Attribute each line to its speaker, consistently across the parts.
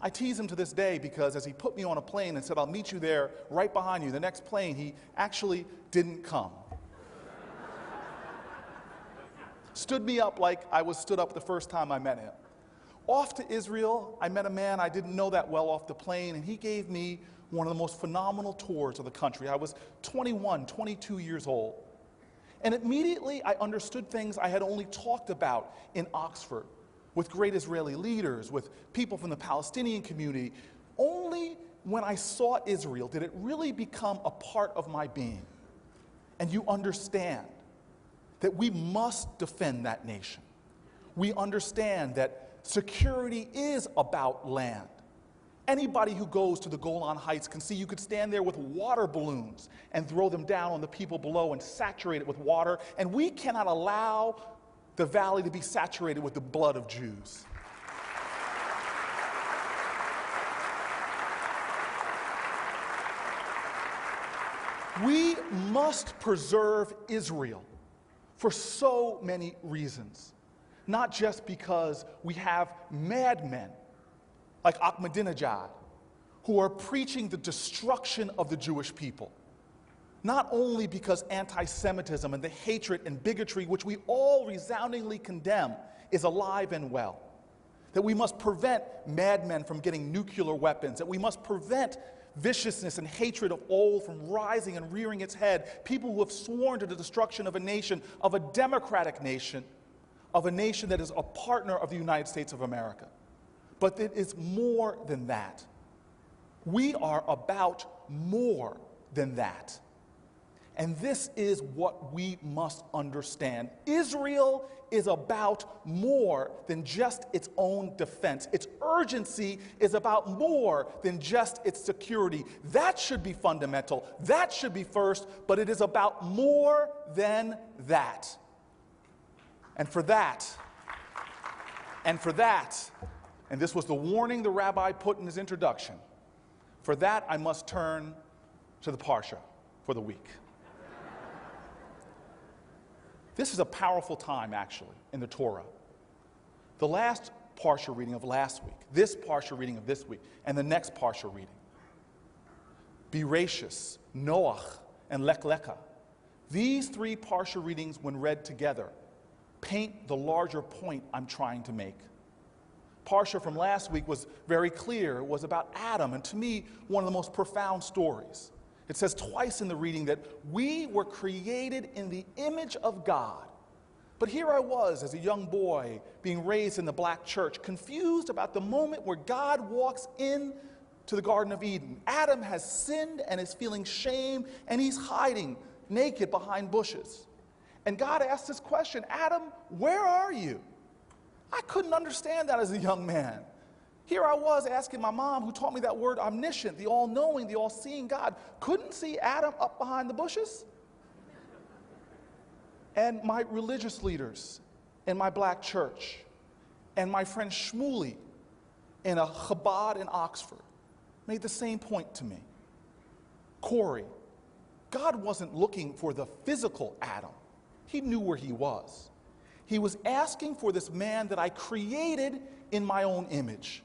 Speaker 1: I tease him to this day because as he put me on a plane and said, I'll meet you there right behind you, the next plane, he actually didn't come. Stood me up like I was stood up the first time I met him. Off to Israel, I met a man I didn't know that well off the plane, and he gave me one of the most phenomenal tours of the country. I was 21, 22 years old. And immediately I understood things I had only talked about in Oxford, with great Israeli leaders, with people from the Palestinian community. Only when I saw Israel did it really become a part of my being. And you understand that we must defend that nation. We understand that security is about land. Anybody who goes to the Golan Heights can see you could stand there with water balloons and throw them down on the people below and saturate it with water, and we cannot allow the valley to be saturated with the blood of Jews. We must preserve Israel for so many reasons, not just because we have madmen like Ahmadinejad who are preaching the destruction of the Jewish people. Not only because anti-Semitism and the hatred and bigotry, which we all resoundingly condemn, is alive and well. That we must prevent madmen from getting nuclear weapons. That we must prevent viciousness and hatred of all from rising and rearing its head. People who have sworn to the destruction of a nation, of a democratic nation, of a nation that is a partner of the United States of America. But it is more than that. We are about more than that. And this is what we must understand. Israel is about more than just its own defense. Its urgency is about more than just its security. That should be fundamental. That should be first, but it is about more than that. And for that, and this was the warning the rabbi put in his introduction, for that I must turn to the Parsha for the week. This is a powerful time, actually, in the Torah. The last Parsha reading of last week, this Parsha reading of this week, and the next Parsha reading. Bereshis, Noach, and Lech Lecha. These three Parsha readings, when read together, paint the larger point I'm trying to make. Parsha from last week was very clear. It was about Adam, and to me, one of the most profound stories. It says twice in the reading that we were created in the image of God. But here I was as a young boy being raised in the black church, confused about the moment where God walks in to the Garden of Eden. Adam has sinned and is feeling shame, and he's hiding naked behind bushes. And God asks this question, Adam, where are you? I couldn't understand that as a young man. Here I was asking my mom, who taught me that word omniscient, the all-knowing, the all-seeing God, couldn't see Adam up behind the bushes? And my religious leaders in my black church, and my friend Shmuley in a Chabad in Oxford, made the same point to me. Cory, God wasn't looking for the physical Adam. He knew where he was. He was asking for this man that I created in my own image,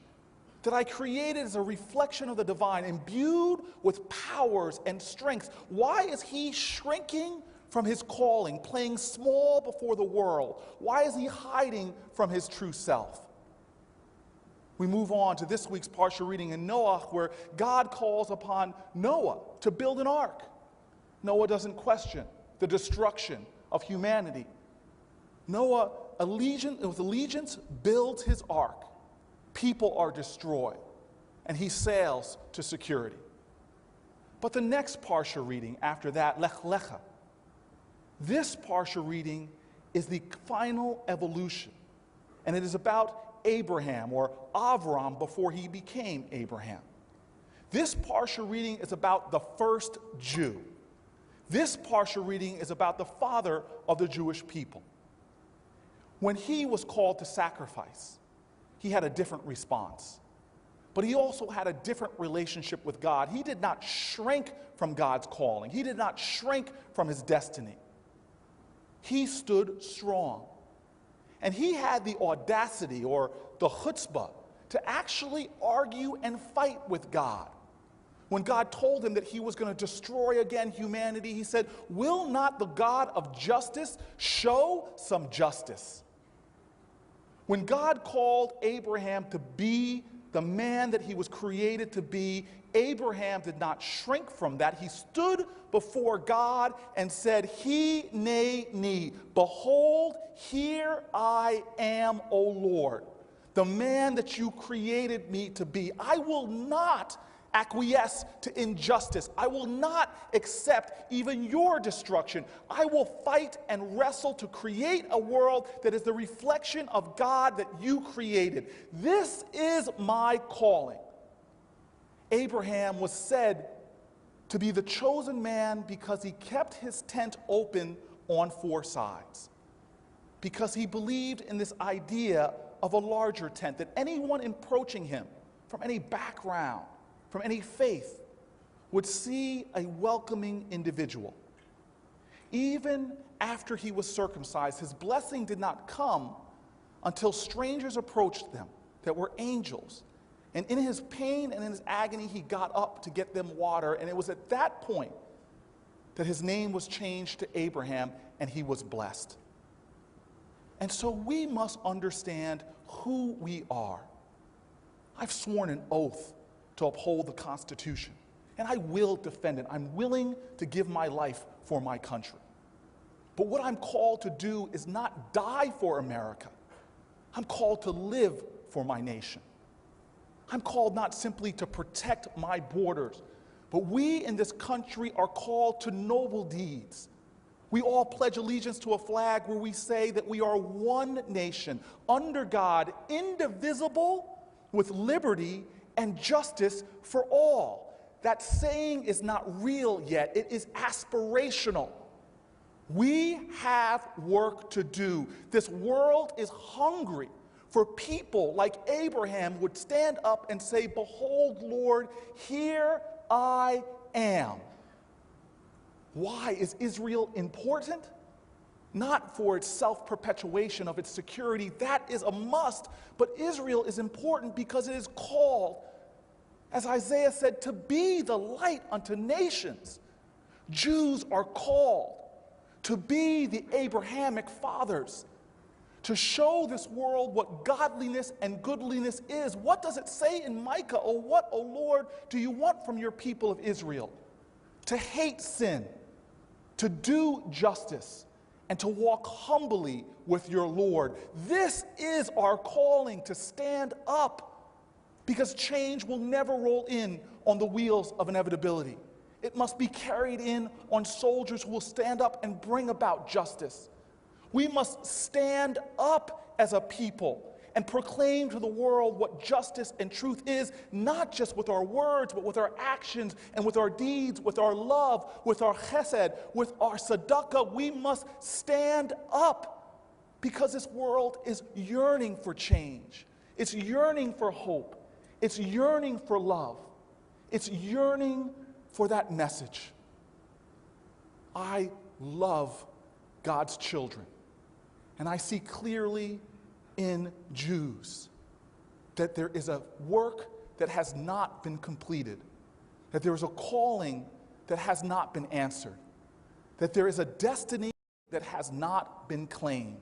Speaker 1: that I created as a reflection of the divine, imbued with powers and strengths. Why is he shrinking from his calling, playing small before the world? Why is he hiding from his true self? We move on to this week's Parsha reading in Noach, where God calls upon Noah to build an ark. Noah doesn't question the destruction of humanity. Noah, with allegiance, builds his ark. People are destroyed, and he sails to security. But the next Parsha reading after that, Lech Lecha, this Parsha reading is the final evolution, and it is about Abraham, or Avram, before he became Abraham. This Parsha reading is about the first Jew. This Parsha reading is about the father of the Jewish people. When he was called to sacrifice, he had a different response. But he also had a different relationship with God. He did not shrink from God's calling. He did not shrink from his destiny. He stood strong. And he had the audacity, or the chutzpah, to actually argue and fight with God. When God told him that he was going to destroy again humanity, he said, "Will not the God of justice show some justice?" When God called Abraham to be the man that he was created to be, Abraham did not shrink from that. He stood before God and said, "He ne ni, behold, here I am, O Lord, the man that you created me to be. I will not acquiesce to injustice. I will not accept even your destruction. I will fight and wrestle to create a world that is the reflection of God that you created. This is my calling." Abraham was said to be the chosen man because he kept his tent open on four sides, because he believed in this idea of a larger tent, that anyone approaching him from any background, from any faith, would see a welcoming individual. Even after he was circumcised, his blessing did not come until strangers approached them that were angels. And in his pain and in his agony, he got up to get them water. And it was at that point that his name was changed to Abraham, and he was blessed. And so we must understand who we are. I've sworn an oath to uphold the Constitution, and I will defend it. I'm willing to give my life for my country. But what I'm called to do is not die for America. I'm called to live for my nation. I'm called not simply to protect my borders, but we in this country are called to noble deeds. We all pledge allegiance to a flag where we say that we are one nation, under God, indivisible, with liberty and justice for all. That saying is not real yet. It is aspirational. We have work to do. This world is hungry for people like Abraham would stand up and say, "Behold, Lord, here I am." Why is Israel important? Not for its self-perpetuation of its security. That is a must. But Israel is important because it is called, as Isaiah said, to be the light unto nations. Jews are called to be the Abrahamic fathers, to show this world what godliness and goodliness is. What does it say in Micah? "Oh, what, O Lord, do you want from your people of Israel? To hate sin, to do justice, and to walk humbly with your Lord." This is our calling, to stand up, because change will never roll in on the wheels of inevitability. It must be carried in on soldiers who will stand up and bring about justice. We must stand up as a people and proclaim to the world what justice and truth is, not just with our words, but with our actions and with our deeds, with our love, with our chesed, with our tzedakah. We must stand up because this world is yearning for change. It's yearning for hope. It's yearning for love. It's yearning for that message. I love God's children, and I see clearly in Jews that there is a work that has not been completed, that there is a calling that has not been answered, that there is a destiny that has not been claimed.